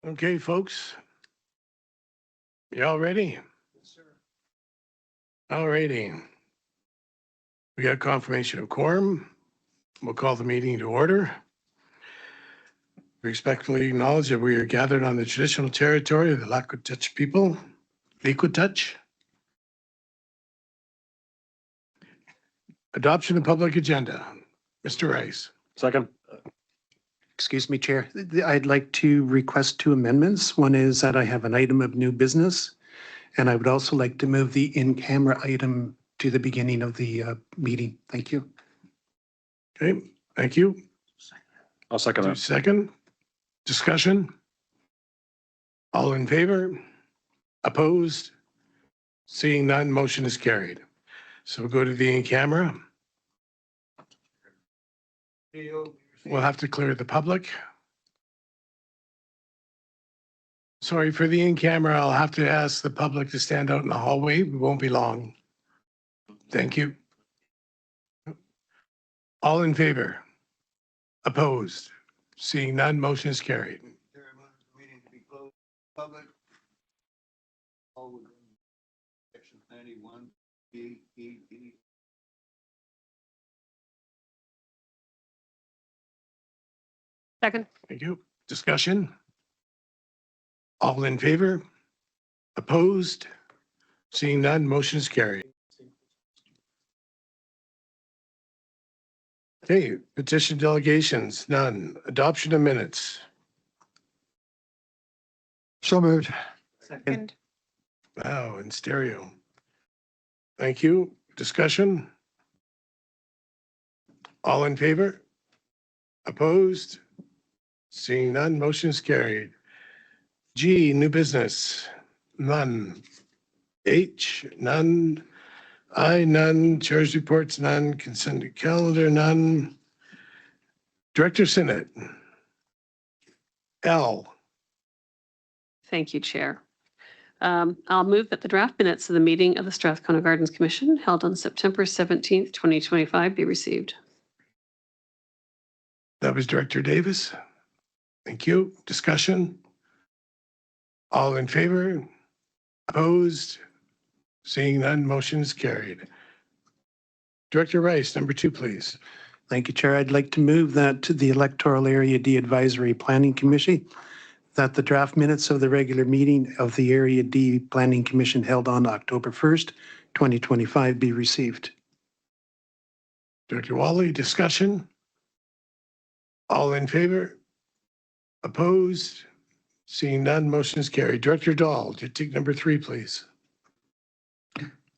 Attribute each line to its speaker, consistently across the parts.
Speaker 1: Okay, folks. You all ready?
Speaker 2: Yes, sir.
Speaker 1: All righty. We got confirmation of quorum. We'll call the meeting to order. We respectfully acknowledge that we are gathered on the traditional territory of the Lakotech people. Lakotech. Adoption of public agenda. Mr. Rice.
Speaker 2: Second.
Speaker 3: Excuse me, Chair. I'd like to request two amendments. One is that I have an item of new business, and I would also like to move the in-camera item to the beginning of the meeting. Thank you.
Speaker 1: Okay, thank you.
Speaker 2: I'll second that.
Speaker 1: Second. Discussion. All in favor? Opposed? Seeing none, motion is carried. So we'll go to the in-camera. We'll have to clear the public. Sorry, for the in-camera, I'll have to ask the public to stand out in the hallway. We won't be long. Thank you. All in favor? Opposed? Seeing none, motion is carried.
Speaker 4: Meeting to be closed, public. All within section 91, B, E, E.
Speaker 5: Second.
Speaker 1: Thank you. Discussion? All in favor? Opposed? Seeing none, motion is carried. Okay, petition delegations, none. Adoption of minutes.
Speaker 2: So moved.
Speaker 5: Second.
Speaker 1: Wow, in stereo. Thank you. Discussion? All in favor? Opposed? Seeing none, motion is carried. G, new business, none. H, none. I, none. Chair's reports, none. Consent calendar, none. Director Senate. L.
Speaker 5: Thank you, Chair. I'll move that the draft minutes of the meeting of the Strathcona Gardens Commission held on September 17th, 2025 be received.
Speaker 1: That was Director Davis. Thank you. Discussion? All in favor? Opposed? Seeing none, motion is carried. Director Rice, number 2, please.
Speaker 3: Thank you, Chair. I'd like to move that to the Electoral Area D Advisory Planning Commission, that the draft minutes of the regular meeting of the Area D Planning Commission held on October 1st, 2025 be received.
Speaker 1: Director Wally, discussion? All in favor? Opposed? Seeing none, motion is carried. Director Dahl, you take number 3, please.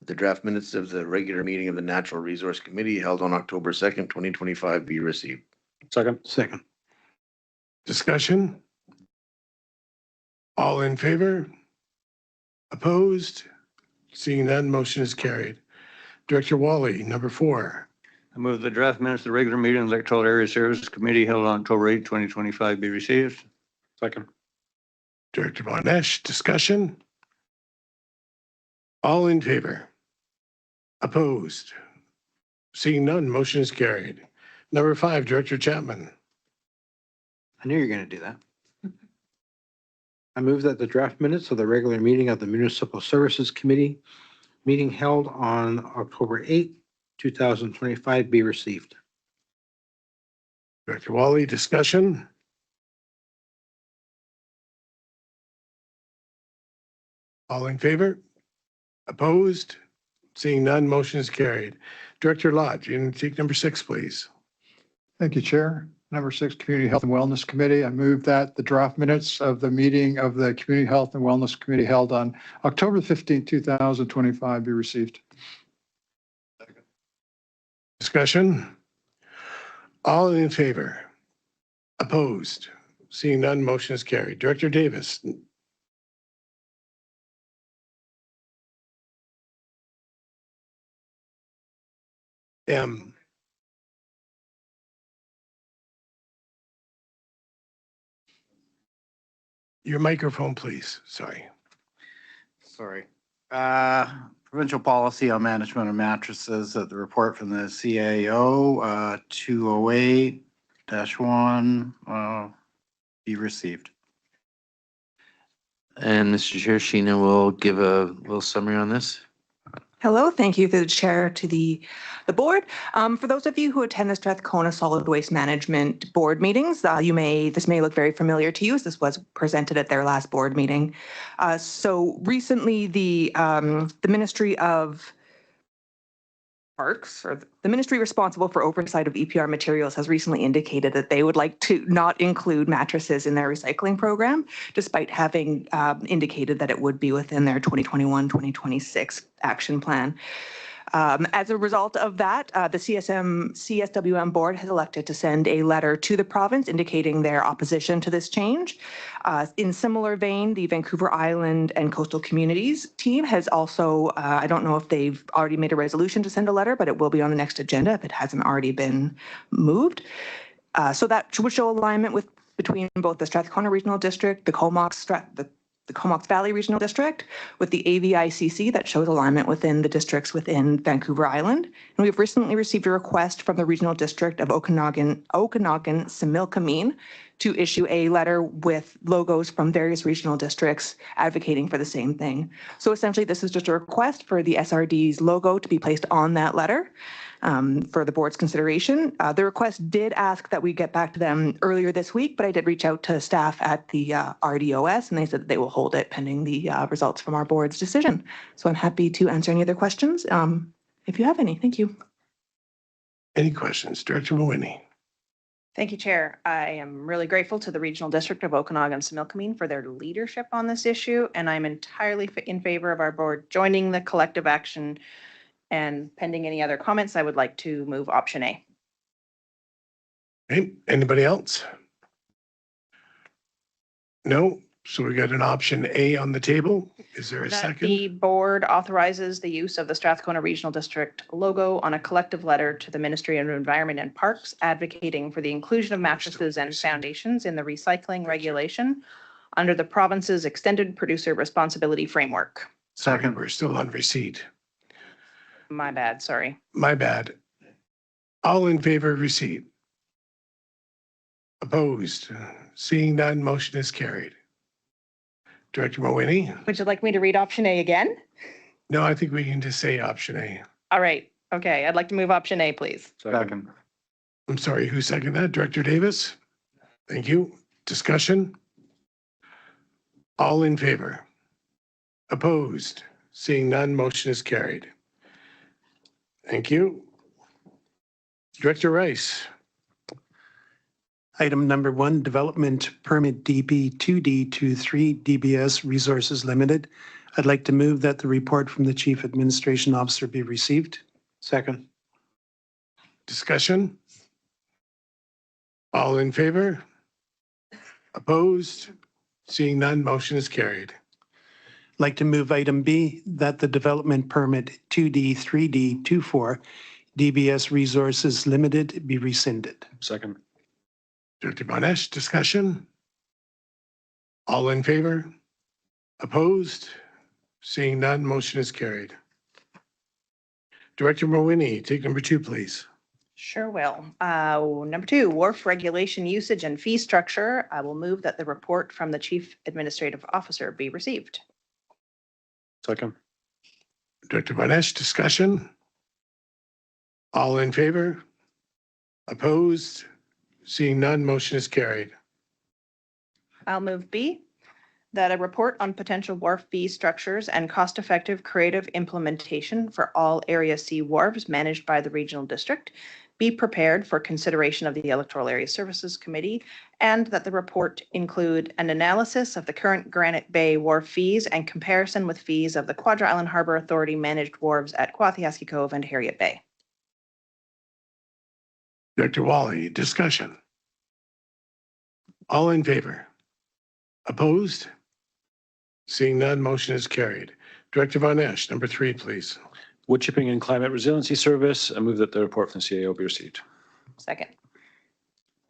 Speaker 6: The draft minutes of the regular meeting of the Natural Resource Committee held on October 2nd, 2025 be received.
Speaker 2: Second.
Speaker 3: Second.
Speaker 1: Discussion? All in favor? Opposed? Seeing none, motion is carried. Director Wally, number 4.
Speaker 7: I move the draft minutes of the regular meeting of the Electoral Area Services Committee held on October 8, 2025 be received.
Speaker 2: Second.
Speaker 1: Director Von Esch, discussion? All in favor? Opposed? Seeing none, motion is carried. Number 5, Director Chapman.
Speaker 8: I knew you were going to do that. I move that the draft minutes of the regular meeting of the Municipal Services Committee meeting held on October 8, 2025 be received.
Speaker 1: Director Wally, discussion? All in favor? Opposed? Seeing none, motion is carried. Director Lodge, you can take number 6, please.
Speaker 9: Thank you, Chair. Number 6, Community Health and Wellness Committee. I move that the draft minutes of the meeting of the Community Health and Wellness Committee held on October 15, 2025 be received.
Speaker 1: Discussion? All in favor? Opposed? Seeing none, motion is carried. Director Davis. M. Your microphone, please. Sorry.
Speaker 10: Sorry. Provincial policy on management of mattresses, the report from the CAO 208-1 be received.
Speaker 6: And Mr. Chair, Sheena will give a little summary on this.
Speaker 11: Hello, thank you through the chair to the board. For those of you who attend the Strathcona Solid Waste Management Board meetings, this may look very familiar to you as this was presented at their last board meeting. So recently the Ministry of Parks, or the ministry responsible for oversight of EPR materials, has recently indicated that they would like to not include mattresses in their recycling program, despite having indicated that it would be within their 2021-2026 action plan. As a result of that, the CSWM board has elected to send a letter to the province indicating their opposition to this change. In similar vein, the Vancouver Island and Coastal Communities team has also, I don't know if they've already made a resolution to send a letter, but it will be on the next agenda if it hasn't already been moved. So that would show alignment between both the Strathcona Regional District, the Comox Valley Regional District, with the AVICC that shows alignment within the districts within Vancouver Island. And we've recently received a request from the Regional District of Okanagan-Similkameen to issue a letter with logos from various regional districts advocating for the same thing. So essentially, this is just a request for the SRD's logo to be placed on that letter. For the board's consideration. The request did ask that we get back to them earlier this week, but I did reach out to staff at the RDOS and they said that they will hold it pending the results from our board's decision. So I'm happy to answer any other questions if you have any. Thank you.
Speaker 1: Any questions? Director Mawhinney.
Speaker 12: Thank you, Chair. I am really grateful to the Regional District of Okanagan-Similkameen for their leadership on this issue, and I'm entirely in favor of our board joining the collective action. And pending any other comments, I would like to move option A.
Speaker 1: Okay, anybody else? No, so we got an option A on the table. Is there a
Speaker 12: That
Speaker 1: second?
Speaker 12: the board authorizes the use of the Strathcona Regional District logo on a collective letter to the Ministry of Environment and Parks advocating for the inclusion of mattresses and foundations in the recycling regulation under the province's extended producer responsibility framework.
Speaker 1: Second, we're still on receipt.
Speaker 12: My bad, sorry.
Speaker 1: My bad. All in favor of receipt? Opposed? Seeing none, motion is carried. Director Mawhinney?
Speaker 12: Would you like me to read option A again?
Speaker 1: No, I think we can just say option A.
Speaker 12: All right. Okay. I'd like to move option A, please.
Speaker 2: Second.
Speaker 1: I'm sorry, who seconded that? Director Davis? Thank you. Discussion? All in favor? Opposed? Seeing none, motion is carried. Thank you. Director Rice.
Speaker 3: Item number 1, development permit DB 2D23 DBS Resources Limited. I'd like to move that the report from the Chief Administration Officer be received.
Speaker 8: Second.
Speaker 1: Discussion? All in favor? Opposed? Seeing none, motion is carried.
Speaker 3: I'd like to move item B, that the development permit 2D3D24 DBS Resources Limited be rescinded.
Speaker 2: Second.
Speaker 1: Director Bonesh, discussion? All in favor? Opposed? Seeing none, motion is carried. Director Mawhinney, take number 2, please.
Speaker 12: Sure will. Number 2, wharf regulation usage and fee structure. I will move that the report from the Chief Administrative Officer be received.
Speaker 2: Second.
Speaker 1: Director Bonesh, discussion? All in favor? Opposed? Seeing none, motion is carried.
Speaker 12: I'll move B, that a report on potential wharf fee structures and cost-effective creative implementation for all Area C wharves managed by the Regional District be prepared for consideration of the Electoral Area Services Committee, and that the report include an analysis of the current Granite Bay wharf fees and comparison with fees of the Quadra Island Harbor Authority managed wharves at Kwathiaski Cove and Harriet Bay.
Speaker 1: Director Wally, discussion? All in favor? Opposed? Seeing none, motion is carried. Director Von Esch, number 3, please.
Speaker 2: Wood chipping and climate resiliency service. I move that the report from the CAO be received.
Speaker 12: Second.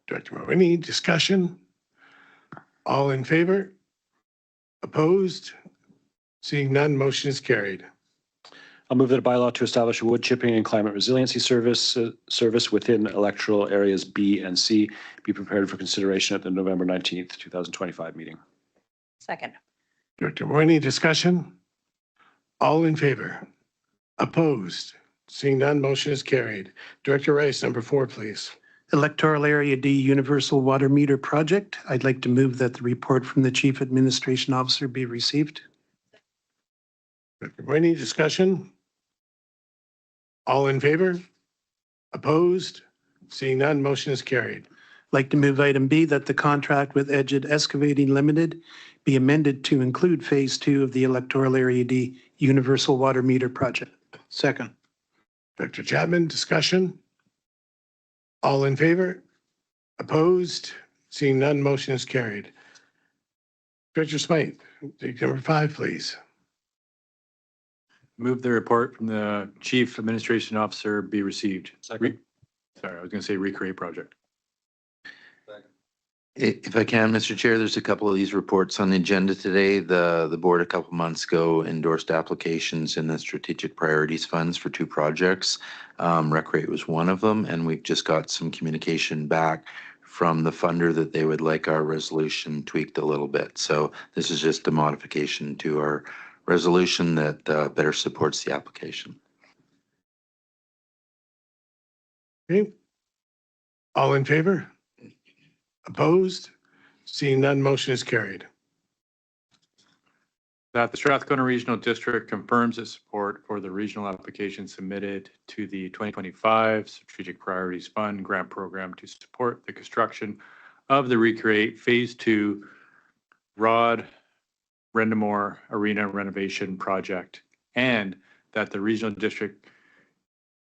Speaker 1: Director Mawhinney, discussion? All in favor? Opposed? Seeing none, motion is carried.
Speaker 2: I'll move that a bylaw to establish a wood chipping and climate resiliency service within electoral areas B and C be prepared for consideration at the November 19th, 2025 meeting.
Speaker 12: Second.
Speaker 1: Director Moore, any discussion? All in favor? Opposed? Seeing none, motion is carried. Director Rice, number 4, please.
Speaker 3: Electoral Area D Universal Water Meter Project. I'd like to move that the report from the Chief Administration Officer be received.
Speaker 1: Director Moore, any discussion? All in favor? Opposed? Seeing none, motion is carried.
Speaker 3: I'd like to move item B, that the contract with Edged Excavating Limited be amended to include Phase 2 of the Electoral Area D Universal Water Meter Project.
Speaker 8: Second.
Speaker 1: Director Chapman, discussion? All in favor? Opposed? Seeing none, motion is carried. Director Smythe, take number 5, please.
Speaker 13: Move the report from the Chief Administration Officer be received.
Speaker 2: Second.
Speaker 13: Sorry, I was going to say recreate project.
Speaker 6: If I can, Mr. Chair, there's a couple of these reports on the agenda today. The board a couple months ago endorsed applications in the strategic priorities funds for 2 projects. Recreate was one of them, and we've just got some communication back from the funder that they would like our resolution tweaked a little bit. So this is just a modification to our resolution that better supports the application.
Speaker 1: Okay. All in favor? Opposed? Seeing none, motion is carried.
Speaker 13: That the Strathcona Regional District confirms its support for the regional application submitted to the 2025 Strategic Priorities Fund grant program to support the construction of the Recreate Phase 2 Rod Rendamore Arena renovation project, and that the regional district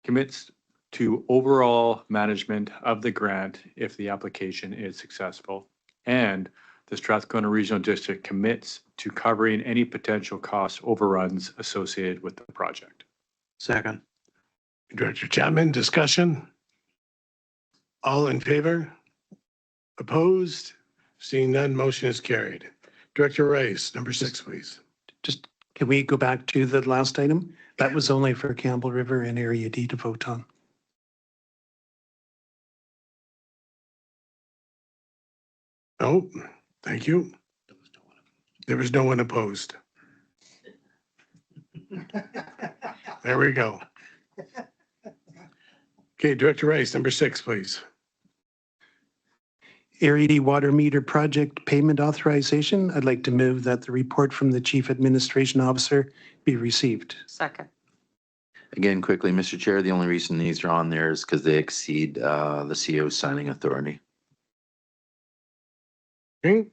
Speaker 13: commits to overall management of the grant if the application is successful, and the Strathcona Regional District commits to covering any potential cost overruns associated with the project.
Speaker 8: Second.
Speaker 1: Director Chapman, discussion? All in favor? Opposed? Seeing none, motion is carried. Director Rice, number 6, please.
Speaker 3: Just, can we go back to the last item? That was only for Campbell River and Area D to vote on.
Speaker 1: Oh, thank you. There was no one opposed. There we go. Okay, Director Rice, number 6, please.
Speaker 3: Area D Water Meter Project Payment Authorization. I'd like to move that the report from the Chief Administration Officer be received.
Speaker 5: Second.
Speaker 6: Again, quickly, Mr. Chair, the only reason these are on there is because they exceed the CO's signing authority.
Speaker 1: Okay,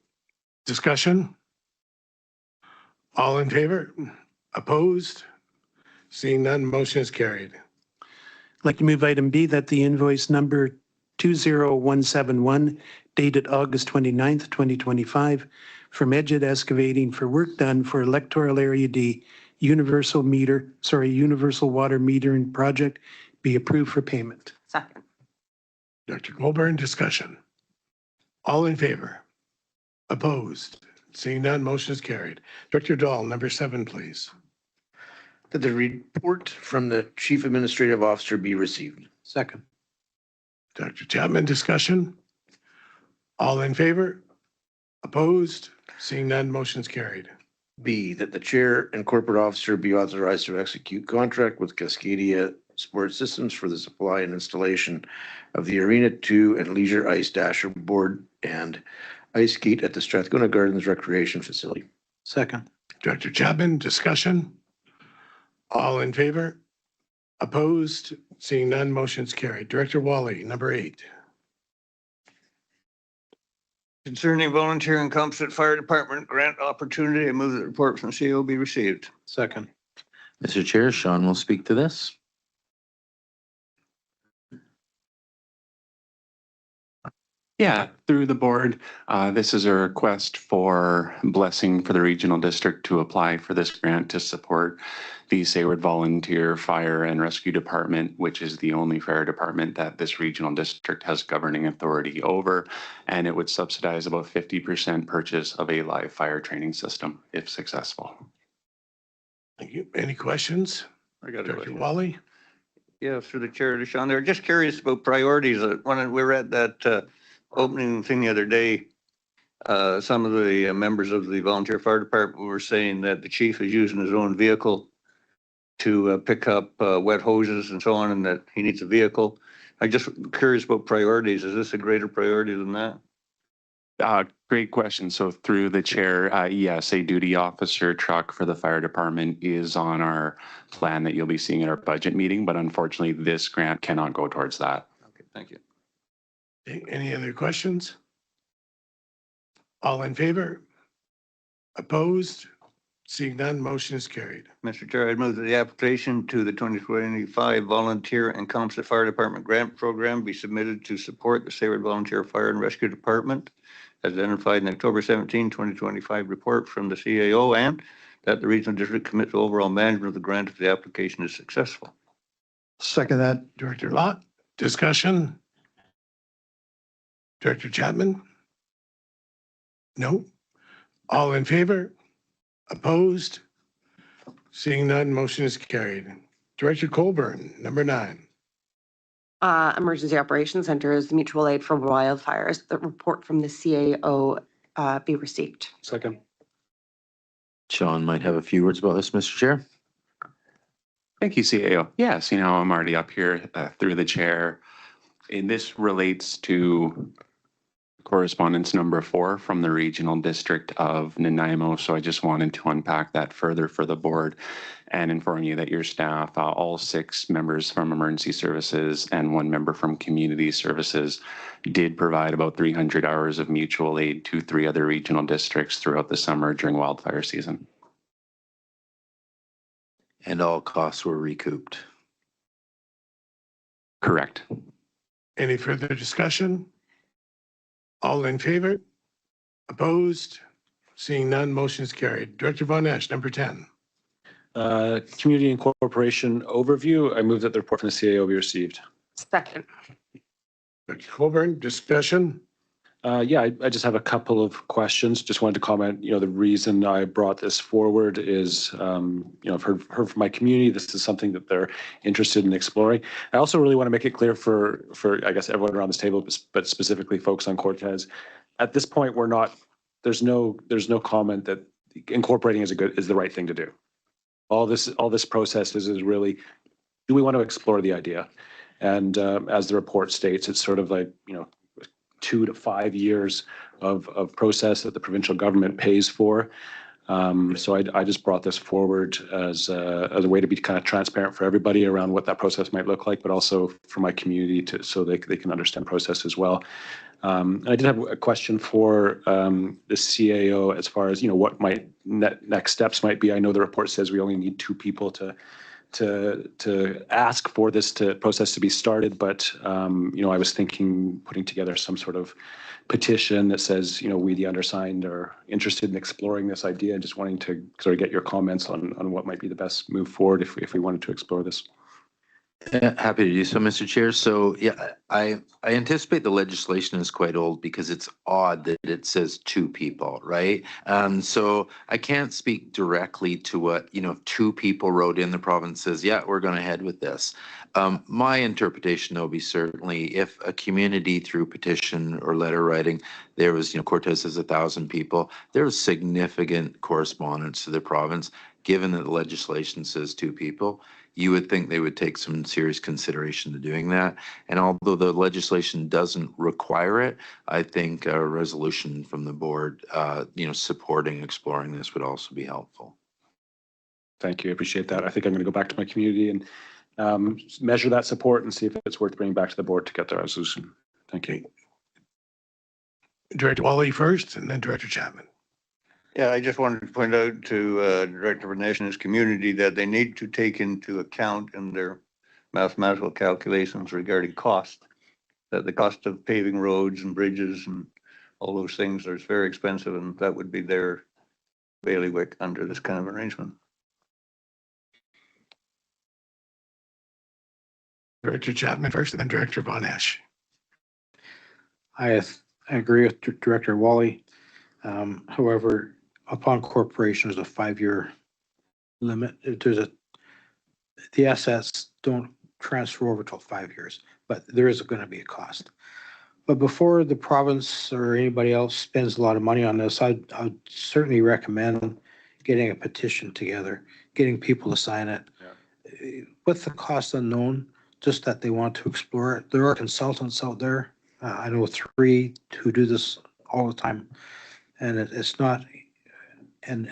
Speaker 1: discussion? All in favor? Opposed? Seeing none, motion is carried.
Speaker 3: I'd like to move item B, that the invoice number 20171 dated August 29th, 2025 from Edged Excavating for work done for Electoral Area D Universal Water Metering Project be approved for payment.
Speaker 5: Second.
Speaker 1: Dr. Colburn, discussion? All in favor? Opposed? Seeing none, motion is carried. Director Dahl, number 7, please.
Speaker 6: That the report from the Chief Administrative Officer be received.
Speaker 8: Second.
Speaker 1: Dr. Chapman, discussion? All in favor? Opposed? Seeing none, motion is carried.
Speaker 6: B, that the chair and corporate officer be authorized to execute contract with Cascadia Sport Systems for the supply and installation of the Arena 2 and Leisure Ice Dasher board and ice skate at the Strathcona Gardens Recreation Facility.
Speaker 8: Second.
Speaker 1: Dr. Chapman, discussion? All in favor? Opposed? Seeing none, motion is carried. Director Wally, number 8.
Speaker 7: Concerning volunteer and composite fire department grant opportunity, I move that the report from CO be received.
Speaker 8: Second.
Speaker 6: Mr. Chair, Sean will speak to this.
Speaker 14: Yeah, through the board, this is a request for blessing for the regional district to apply for this grant to support the Sayward Volunteer Fire and Rescue Department, which is the only fire department that this regional district has governing authority over. And it would subsidize about 50% purchase of a live fire training system if successful.
Speaker 1: Thank you. Any questions?
Speaker 7: I got a
Speaker 1: Director
Speaker 7: question.
Speaker 1: Wally?
Speaker 7: Yeah, through the chair to Sean there. Just curious about priorities. When we were at that opening thing the other day, Some of the members of the volunteer fire department were saying that the chief is using his own vehicle to pick up wet hoses and so on, and that he needs a vehicle. I just curious about priorities. Is this a greater priority than that?
Speaker 14: Great question. So through the chair, yes, a duty officer truck for the fire department is on our plan that you'll be seeing at our budget meeting, but unfortunately, this grant cannot go towards that.
Speaker 7: Okay, thank you.
Speaker 1: Okay, any other questions? All in favor? Opposed? Seeing none, motion is carried.
Speaker 7: Mr. Chair, I'd move that the application to the 2025 Volunteer and Composite Fire Department Grant Program be submitted to support the Sayward Volunteer Fire and Rescue Department as identified in October 17, 2025 report from the CAO, and that the regional district commit to overall management of the grant if the application is successful.
Speaker 9: Second that.
Speaker 1: Director Lott, discussion? Director Chapman? No? All in favor? Opposed? Seeing none, motion is carried. Director Colburn, number 9.
Speaker 15: Emergency Operations Centers, Mutual Aid for Wildfires. The report from the CAO be received.
Speaker 2: Second.
Speaker 6: Sean might have a few words about this, Mr. Chair.
Speaker 14: Thank you, CAO. Yes, I'm already up here through the chair. And this relates to correspondence number 4 from the regional district of Nanaimo. So I just wanted to unpack that further for the board and inform you that your staff, all 6 members from emergency services and 1 member from community services, did provide about 300 hours of mutual aid to 3 other regional districts throughout the summer during wildfire season.
Speaker 6: And all costs were recouped.
Speaker 14: Correct.
Speaker 1: Any further discussion? All in favor? Opposed? Seeing none, motion is carried. Director Von Esch, number 10.
Speaker 2: Community incorporation overview. I move that the report from the CAO be received.
Speaker 15: Second.
Speaker 1: Director Colburn, discussion?
Speaker 2: Yeah, I just have a couple of questions. Just wanted to comment, the reason I brought this forward is, I've heard from my community, this is something that they're interested in exploring. I also really want to make it clear for I guess everyone around this table, but specifically folks on Cortez. At this point, there's no comment that incorporating is the right thing to do. All this process is really, do we want to explore the idea? And as the report states, it's sort of like, 2 to 5 years of process that the provincial government pays for. So I just brought this forward as a way to be kind of transparent for everybody around what that process might look like, but also for my community so they can understand process as well. And I did have a question for the CAO as far as, what might next steps might be. I know the report says we only need 2 people to ask for this process to be started, but I was thinking putting together some sort of petition that says, we the undersigned are interested in exploring this idea and just wanting to sort of get your comments on what might be the best move forward if we wanted to explore this.
Speaker 6: Happy to do so, Mr. Chair. So yeah, I anticipate the legislation is quite old because it's odd that it says 2 people, right? So I can't speak directly to what, 2 people wrote in, the province says, yeah, we're going to head with this. My interpretation, though, be certainly if a community through petition or letter writing, there was, Cortez has 1,000 people, there was significant correspondence to the province, given that the legislation says 2 people. You would think they would take some serious consideration to doing that. And although the legislation doesn't require it, I think a resolution from the board, supporting exploring this would also be helpful.
Speaker 2: Thank you. I appreciate that. I think I'm going to go back to my community and measure that support and see if it's worth bringing back to the board to get the resolution. Thank you.
Speaker 1: Director Wally first, and then Director Chapman.
Speaker 7: Yeah, I just wanted to point out to Director Von Esch and his community that they need to take into account in their mathematical calculations regarding cost, that the cost of paving roads and bridges and all those things are very expensive, and that would be their bailiwick under this kind of arrangement.
Speaker 1: Director Chapman first, and then Director Von Esch.
Speaker 8: I agree with Director Wally. However, upon corporation, there's a 5-year limit. The assets don't transfer over till 5 years, but there is going to be a cost. But before the province or anybody else spends a lot of money on this, I'd certainly recommend getting a petition together, getting people to sign it. With the cost unknown, just that they want to explore it. There are consultants out there. I know 3 who do this all the time. And it's not an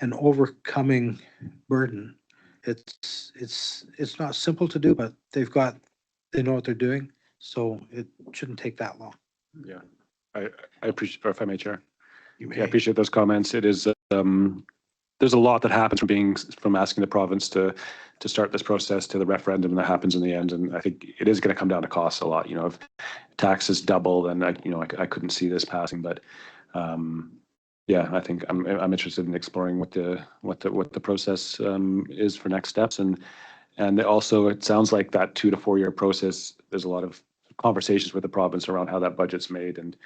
Speaker 8: overcoming burden. It's not simple to do, but they know what they're doing. So it shouldn't take that long.
Speaker 2: Yeah, I appreciate, or if I may, Chair.
Speaker 1: You
Speaker 2: Yeah, I
Speaker 1: may.
Speaker 2: appreciate those comments. It is, there's a lot that happens from asking the province to start this process to the referendum that happens in the end. And I think it is going to come down to costs a lot. You know, if taxes double, then I couldn't see this passing. But yeah, I think I'm interested in exploring what the process is for next steps. And also, it sounds like that 2 to 4 year process, there's a lot of conversations with the province around how that budget's made, and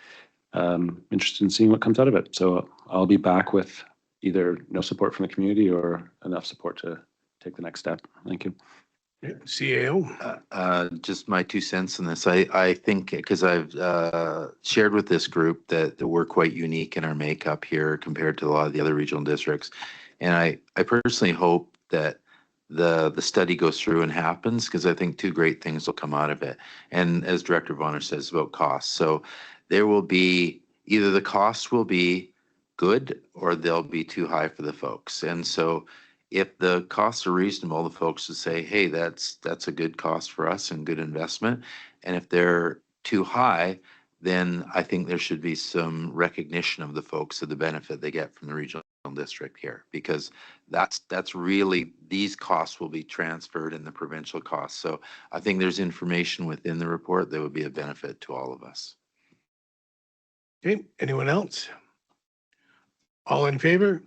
Speaker 2: interested in seeing what comes out of it. So I'll be back with either no support from the community or enough support to take the next step. Thank you.
Speaker 1: CAO?
Speaker 6: Just my 2 cents on this. I think, because I've shared with this group that we're quite unique in our makeup here compared to a lot of the other regional districts. And I personally hope that the study goes through and happens, because I think 2 great things will come out of it. And as Director Vonner says about costs, so there will be, either the costs will be good or they'll be too high for the folks. And so if the costs are reasonable, the folks will say, hey, that's a good cost for us and good investment. And if they're too high, then I think there should be some recognition of the folks of the benefit they get from the regional district here, because that's really, these costs will be transferred in the provincial costs. So I think there's information within the report that would be a benefit to all of us.
Speaker 1: Okay, anyone else? All in favor?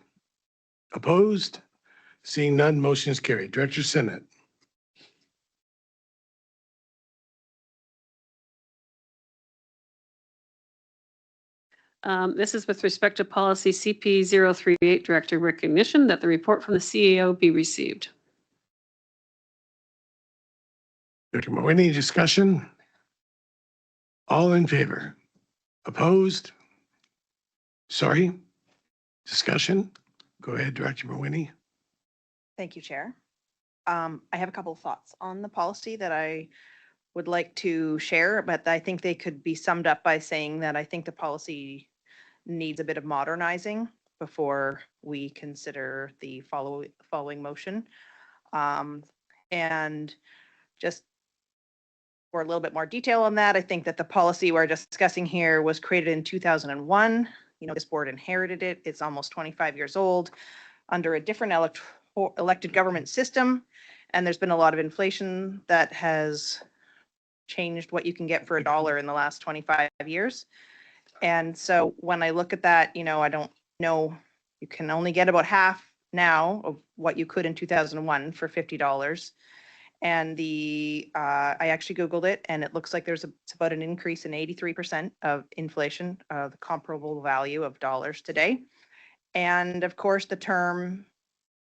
Speaker 1: Opposed? Seeing none, motion is carried. Director Sinnott.
Speaker 5: This is with respect to policy CP 038, director recognition that the report from the CAO be received.
Speaker 1: Director Mawhinney, discussion? All in favor? Opposed? Sorry? Discussion? Go ahead, Director Mawhinney.
Speaker 12: Thank you, Chair. I have a couple of thoughts on the policy that I would like to share, but I think they could be summed up by saying that I think the policy needs a bit of modernizing before we consider the following motion. And just for a little bit more detail on that, I think that the policy we're discussing here was created in 2001. You know, this board inherited it. It's almost 25 years old under a different elected government system. And there's been a lot of inflation that has changed what you can get for $1 in the last 25 years. And so when I look at that, you know, I don't know, you can only get about half now of what you could in 2001 for $50. And I actually Googled it, and it looks like it's about an increase in 83% of inflation, the comparable value of dollars today. And of course, the term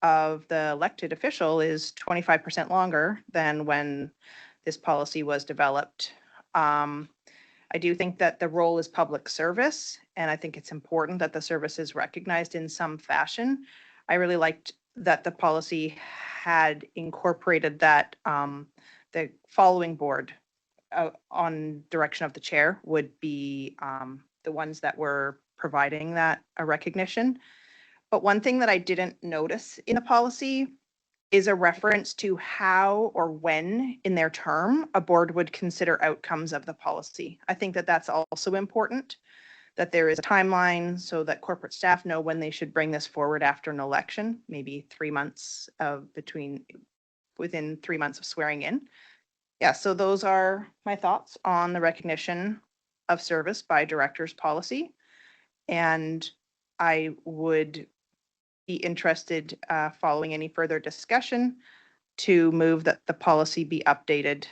Speaker 12: of the elected official is 25% longer than when this policy was developed. I do think that the role is public service, and I think it's important that the service is recognized in some fashion. I really liked that the policy had incorporated that the following board on direction of the chair would be the ones that were providing that recognition. But one thing that I didn't notice in the policy is a reference to how or when in their term a board would consider outcomes of the policy. I think that that's also important, that there is a timeline so that corporate staff know when they should bring this forward after an election, maybe 3 months within 3 months of swearing in. Yeah, so those are my thoughts on the recognition of service by directors policy. And I would be interested, following any further discussion, to move that the policy be updated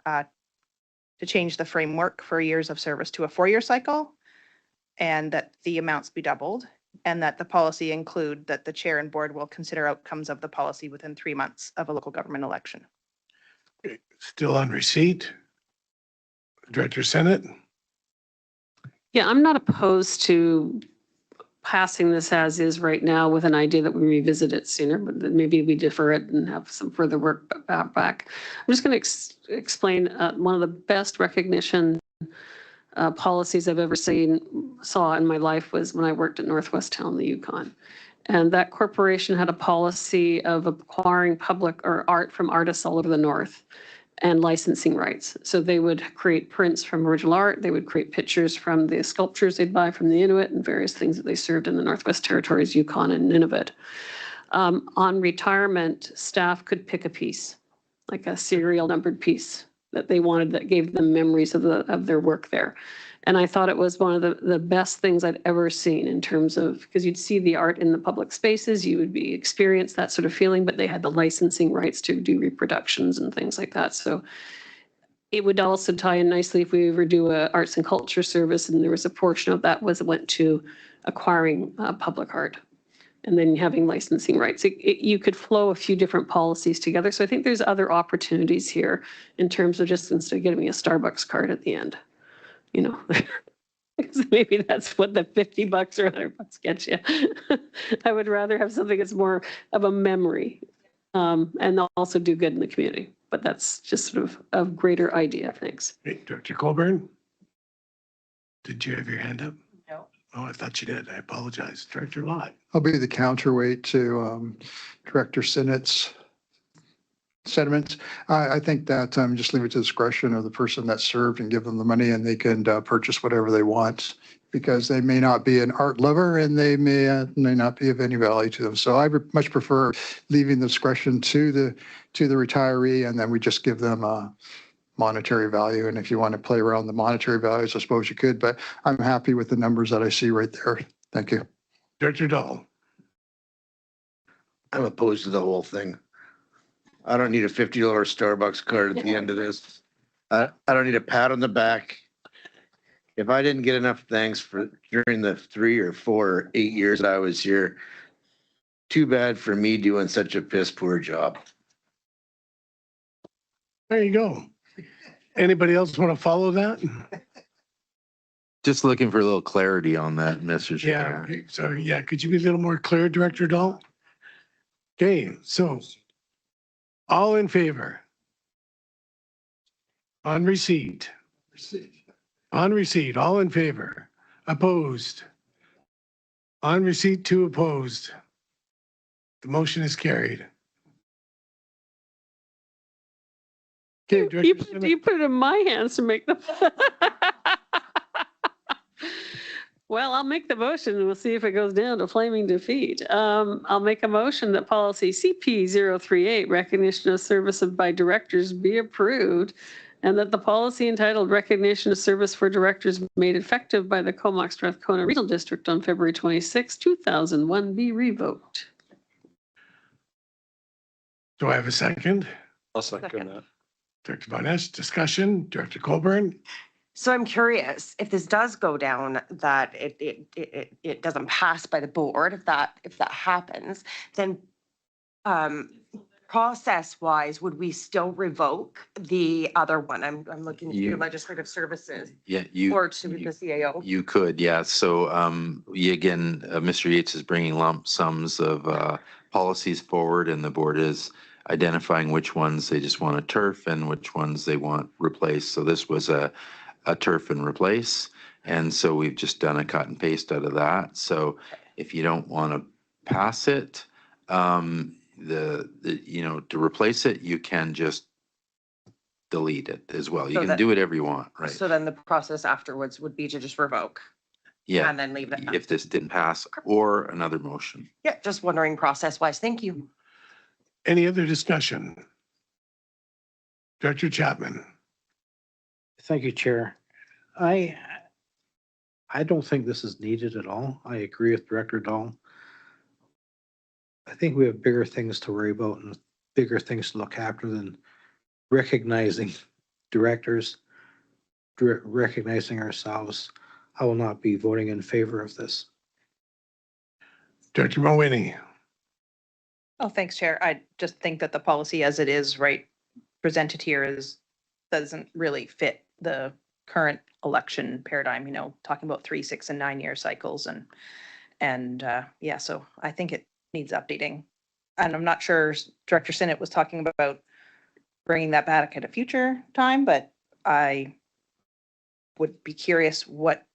Speaker 12: to change the framework for years of service to a 4-year cycle, and that the amounts be doubled, and that the policy include that the chair and board will consider outcomes of the policy within 3 months of a local government election.
Speaker 1: Still on receipt. Director Senate?
Speaker 5: Yeah, I'm not opposed to passing this as is right now with an idea that we revisit it sooner, but then maybe we defer it and have some further work back. I'm just going to explain one of the best recognition policies I've ever saw in my life was when I worked at Northwest Town, the Yukon. And that corporation had a policy of acquiring public or art from artists all over the North and licensing rights. So they would create prints from original art. They would create pictures from the sculptures they'd buy from the Inuit and various things that they served in the Northwest Territories, Yukon and Nunavut. On retirement, staff could pick a piece, like a serial numbered piece that they wanted that gave them memories of their work there. And I thought it was one of the best things I'd ever seen in terms of, because you'd see the art in the public spaces, you would experience that sort of feeling, but they had the licensing rights to do reproductions and things like that. So it would also tie in nicely if we ever do a arts and culture service, and there was a portion of that went to acquiring public art and then having licensing rights. You could flow a few different policies together. So I think there's other opportunities here in terms of just instead of getting me a Starbucks card at the end. You know, maybe that's what the $50 or $100 gets you. I would rather have something that's more of a memory and also do good in the community. But that's just sort of a greater idea. Thanks.
Speaker 1: Hey, Director Colburn? Did you have your hand up?
Speaker 12: No.
Speaker 1: Oh, I thought you did. I apologize. Director Lott?
Speaker 9: I'll be the counterweight to Director Sinnott's sentiments. I think that just leave it to the discretion of the person that served and give them the money and they can purchase whatever they want because they may not be an art lover and they may not be of any value to them. So I much prefer leaving the discretion to the retiree and then we just give them a monetary value. And if you want to play around the monetary values, I suppose you could, but I'm happy with the numbers that I see right there. Thank you.
Speaker 1: Director Dahl?
Speaker 16: I'm opposed to the whole thing. I don't need a $50 Starbucks card at the end of this. I don't need a pat on the back. If I didn't get enough thanks for during the 3 or 4 or 8 years that I was here, too bad for me doing such a piss poor job.
Speaker 1: There you go. Anybody else want to follow that?
Speaker 6: Just looking for a little clarity on that, Mr. Chair.
Speaker 1: Yeah. So yeah, could you be a little more clear, Director Dahl? Okay, so all in favor? On receipt? On receipt, all in favor? Opposed? On receipt, 2 opposed. The motion is carried. Okay, Director
Speaker 5: You put it in my hands to make the. Well, I'll make the motion and we'll see if it goes down to flaming defeat. I'll make a motion that policy CP 038, recognition of service by directors, be approved, and that the policy entitled recognition of service for directors made effective by the Comox Strathcona Regional District on February 26, 2001 be revoked.
Speaker 1: Do I have a second?
Speaker 2: I'll second that.
Speaker 1: Director Von Esch, discussion. Director Colburn?
Speaker 15: So I'm curious, if this does go down, that it doesn't pass by the board, if that happens, then process-wise, would we still revoke the other one? I'm looking to legislative services
Speaker 6: Yeah,
Speaker 15: or to the CAO.
Speaker 6: you could, yeah. So again, Mr. Yates is bringing lump sums of policies forward and the board is identifying which ones they just want to turf and which ones they want replaced. So this was a turf and replace. And so we've just done a cut and paste out of that. So if you don't want to pass it, to replace it, you can just delete it as well. You can do whatever you want, right?
Speaker 15: So then the process afterwards would be to just revoke.
Speaker 6: Yeah.
Speaker 15: And then leave it.
Speaker 6: If this didn't pass or another motion.
Speaker 15: Yeah, just wondering process-wise. Thank you.
Speaker 1: Any other discussion? Director Chapman?
Speaker 8: Thank you, Chair. I don't think this is needed at all. I agree with Director Dahl. I think we have bigger things to worry about and bigger things to look after than recognizing directors, recognizing ourselves. I will not be voting in favor of this.
Speaker 1: Director Mulwiney?
Speaker 12: Oh, thanks, Chair. I just think that the policy as it is presented here doesn't really fit the current election paradigm, you know, talking about 3, 6, and 9-year cycles and yeah, so I think it needs updating. And I'm not sure Director Sinnott was talking about bringing that back at a future time, but I would be curious what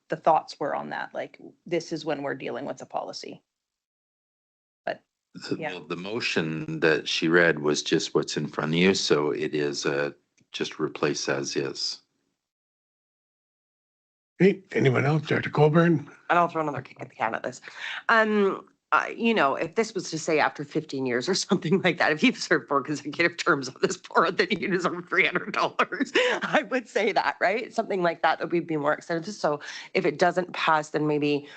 Speaker 12: the thoughts were on that. Like, this is when we're dealing with a policy. But yeah.
Speaker 6: The motion that she read was just what's in front of you, so it is just replace as is.
Speaker 1: Hey, anyone else? Director Colburn?
Speaker 15: And I'll throw another kick at the can at this. You know, if this was to say after 15 years or something like that, if you've served 4 consecutive terms on this board, then you deserve $300. I would say that, right? Something like that we'd be more excited. So if it doesn't pass, then maybe,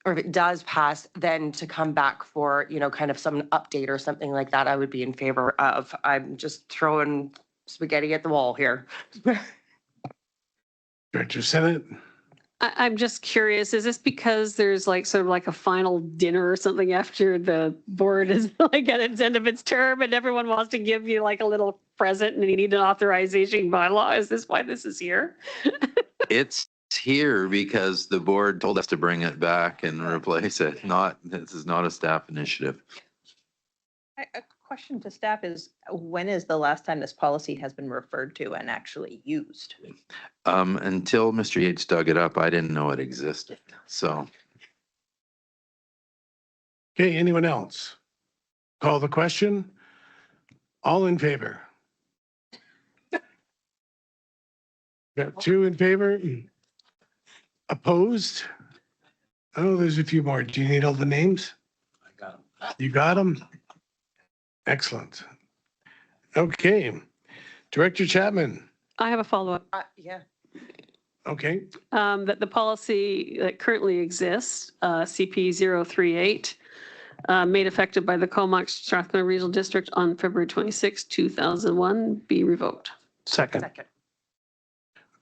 Speaker 15: or if it does pass, then to come back for, you know, kind of some update or something like that, I would be in favor of. I'm just throwing spaghetti at the wall here.
Speaker 1: Director Sinnott?
Speaker 5: I'm just curious, is this because there's like sort of like a final dinner or something after the board is like at its end of its term and everyone wants to give you like a little present and you need an authorization bylaw? Is this why this is here?
Speaker 6: It's here because the board told us to bring it back and replace it. This is not a staff initiative.
Speaker 12: A question to staff is, when is the last time this policy has been referred to and actually used?
Speaker 6: Until Mr. Yates dug it up, I didn't know it existed. So
Speaker 1: Okay, anyone else? Call the question. All in favor? Got 2 in favor. Opposed? Oh, there's a few more. Do you need all the names?
Speaker 2: I got them.
Speaker 1: You got them? Excellent. Okay. Director Chapman.
Speaker 5: I have a follow-up.
Speaker 15: Yeah.
Speaker 1: Okay.
Speaker 5: That the policy that currently exists, CP 038, made effective by the Comox Strathmore Regional District on February 26, 2001, be revoked.
Speaker 3: Second.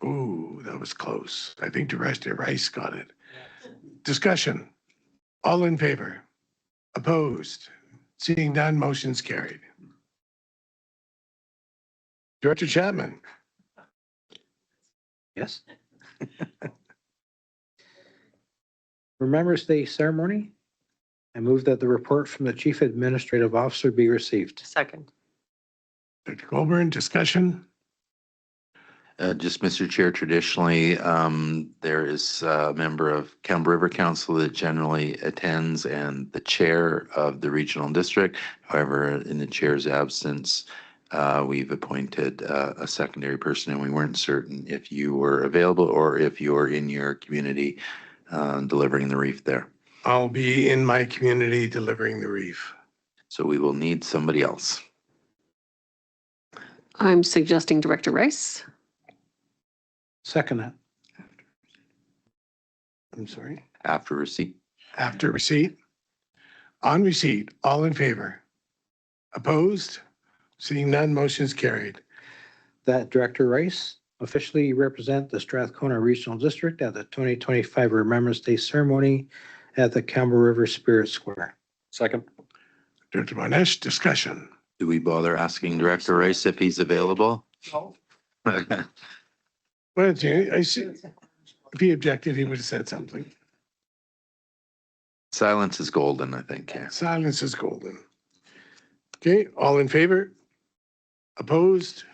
Speaker 1: Ooh, that was close. I think Director Rice got it. Discussion. All in favor? Opposed? Seeing none, motion's carried. Director Chapman.
Speaker 8: Yes. Remembrance Day ceremony. I move that the report from the Chief Administrative Officer be received.
Speaker 15: Second.
Speaker 1: Director Colburn, discussion.
Speaker 6: just Mr. Chair, traditionally, there is a member of Campbell River Council that generally attends and the chair of the regional district. However, in the chair's absence, we've appointed a secondary person and we weren't certain if you were available or if you're in your community delivering the wreath there.
Speaker 1: I'll be in my community delivering the wreath.
Speaker 6: So we will need somebody else.
Speaker 5: I'm suggesting Director Rice.
Speaker 8: Second that.
Speaker 1: I'm sorry.
Speaker 6: After receipt.
Speaker 1: After receipt. On receipt, all in favor? Opposed? Seeing none, motion is carried.
Speaker 8: That Director Rice officially represent the Strathcona Regional District at the 2025 Remembrance Day ceremony at the Campbell River Spirit Square.
Speaker 2: Second.
Speaker 1: Director Monesh, discussion.
Speaker 6: Do we bother asking Director Rice if he's available?
Speaker 1: No. Well, I see, if he objected, he would have said something.
Speaker 6: Silence is golden, I think. Yeah.
Speaker 1: Silence is golden. Okay, all in favor? Opposed?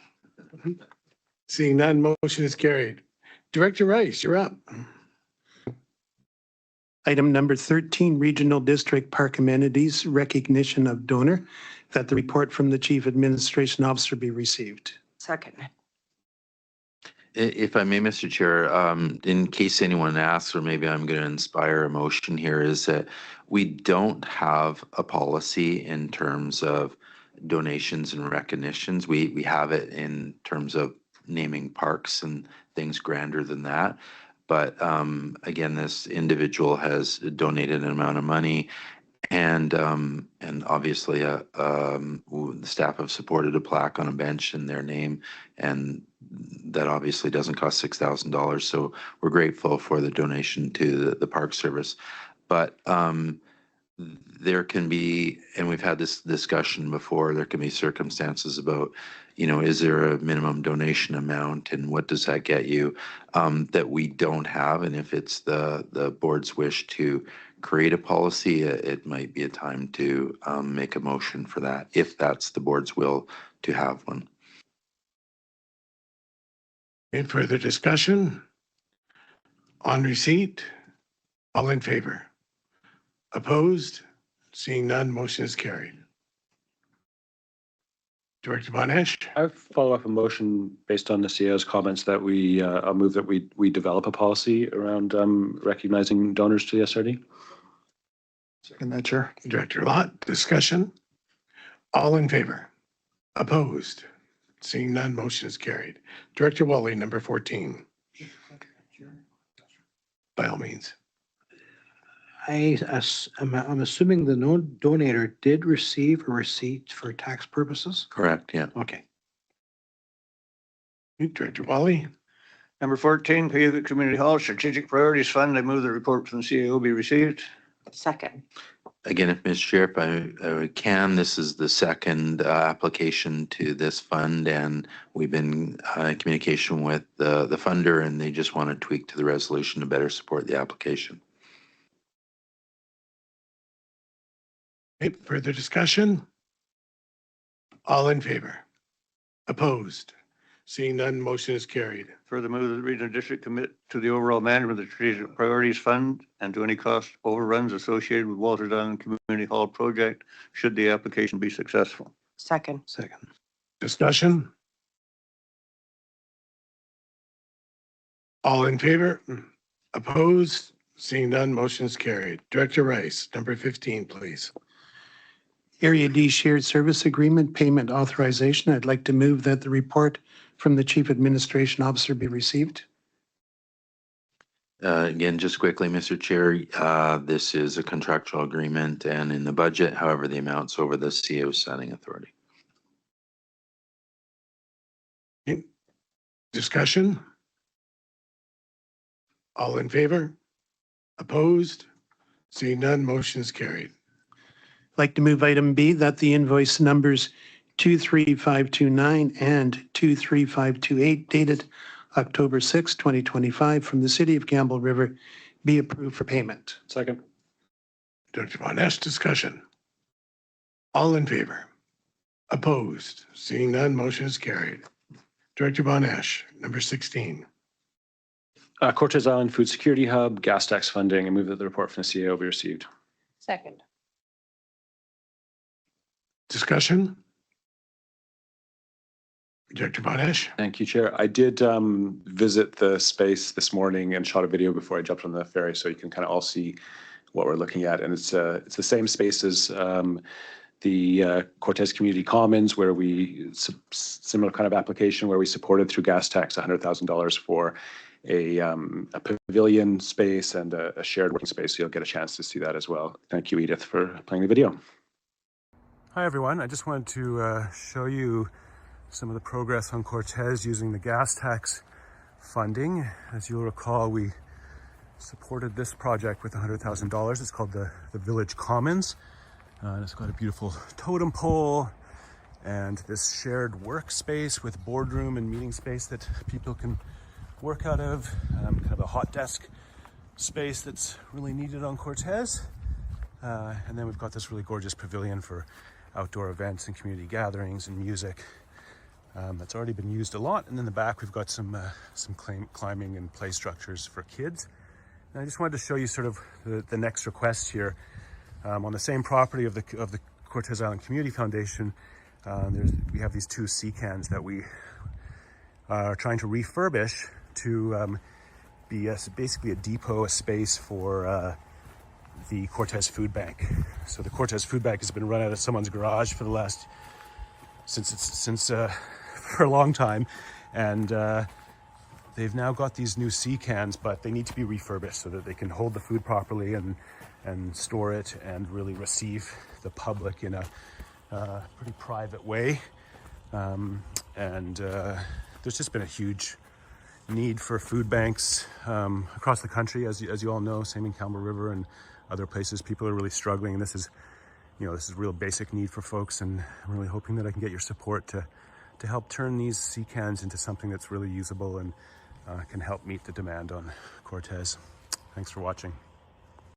Speaker 1: Seeing none, motion is carried. Director Rice, you're up.
Speaker 3: Item number 13, Regional District Park Amenities Recognition of Donor, that the report from the Chief Administration Officer be received.
Speaker 15: Second.
Speaker 6: If I may, Mr. Chair, in case anyone asks, or maybe I'm going to inspire a motion here, is that we don't have a policy in terms of donations and recognitions. We have it in terms of naming parks and things grander than that. But again, this individual has donated an amount of money, and obviously the staff have supported a plaque on a bench in their name, and that obviously doesn't cost $6,000. So we're grateful for the donation to the Park Service. But there can be, and we've had this discussion before, there can be circumstances about, is there a minimum donation amount and what does that get you, that we don't have. And if it's the board's wish to create a policy, it might be a time to make a motion for that, if that's the board's will to have one.
Speaker 1: Any further discussion? On receipt, all in favor? Opposed? Seeing none, motion is carried. Director Von Esch?
Speaker 2: I follow up a motion based on the CEO's comments that I'll move that we develop a policy around recognizing donors to the SRD.
Speaker 9: Second that, Chair.
Speaker 1: Director Lott, discussion? All in favor? Opposed? Seeing none, motion is carried. Director Wally, number 14. By all means.
Speaker 8: I'm assuming the donator did receive a receipt for tax purposes?
Speaker 6: Correct, yeah.
Speaker 8: Okay.
Speaker 1: Director Wally?
Speaker 7: Number 14, Payuga Community Hall Strategic Priorities Fund. I move the report from the CAO be received.
Speaker 15: Second.
Speaker 6: Again, if Mr. Chair, if I can, this is the second application to this fund, and we've been in communication with the funder, and they just want to tweak to the resolution to better support the application.
Speaker 1: Okay, further discussion? All in favor? Opposed? Seeing none, motion is carried.
Speaker 7: Further move that the regional district commit to the overall management of the Strategic Priorities Fund and to any cost overruns associated with Walters Island Community Hall project should the application be successful.
Speaker 15: Second.
Speaker 8: Second.
Speaker 1: Discussion? All in favor? Opposed? Seeing none, motion is carried. Director Rice, number 15, please.
Speaker 3: Area D Shared Service Agreement Payment Authorization. I'd like to move that the report from the Chief Administration Officer be received.
Speaker 6: Again, just quickly, Mr. Chair, this is a contractual agreement and in the budget, however, the amount's over the CAO setting authority.
Speaker 1: Discussion? All in favor? Opposed? Seeing none, motion is carried.
Speaker 3: I'd like to move item B, that the invoice numbers 23529 and 23528 dated October 6, 2025 from the City of Campbell River be approved for payment.
Speaker 2: Second.
Speaker 1: Director Von Esch, discussion? All in favor? Opposed? Seeing none, motion is carried. Director Von Esch, number 16.
Speaker 2: Cortez Island Food Security Hub, gas tax funding, and move that the report from the CAO be received.
Speaker 12: Second.
Speaker 1: Discussion? Director Von Esch?
Speaker 2: Thank you, Chair. I did visit the space this morning and shot a video before I jumped on the ferry, so you can kind of all see what we're looking at. And it's the same space as the Cortez Community Commons, where we similar kind of application where we supported through gas tax $100,000 for a pavilion space and a shared working space. So you'll get a chance to see that as well. Thank you, Edith, for playing the video.
Speaker 17: Hi, everyone. I just wanted to show you some of the progress on Cortez using the gas tax funding. As you'll recall, we supported this project with $100,000. It's called the Village Commons. And it's got a beautiful totem pole and this shared workspace with boardroom and meeting space that people can work out of. Kind of a hot desk space that's really needed on Cortez. And then we've got this really gorgeous pavilion for outdoor events and community gatherings and music. That's already been used a lot. And in the back, we've got some climbing and play structures for kids. And I just wanted to show you sort of the next request here. On the same property of the Cortez Island Community Foundation, we have these two sea cans that we are trying to refurbish to be basically a depot, a space for the Cortez Food Bank. So the Cortez Food Bank has been run out of someone's garage for the last for a long time, and they've now got these new sea cans, but they need to be refurbished so that they can hold the food properly and store it and really receive the public in a pretty private way. There's just been a huge need for food banks across the country, as you all know, same in Campbell River and other places. People are really struggling, and this is real basic need for folks, and I'm really hoping that I can get your support to help turn these sea cans into something that's really usable and can help meet the demand on Cortez. Thanks for watching.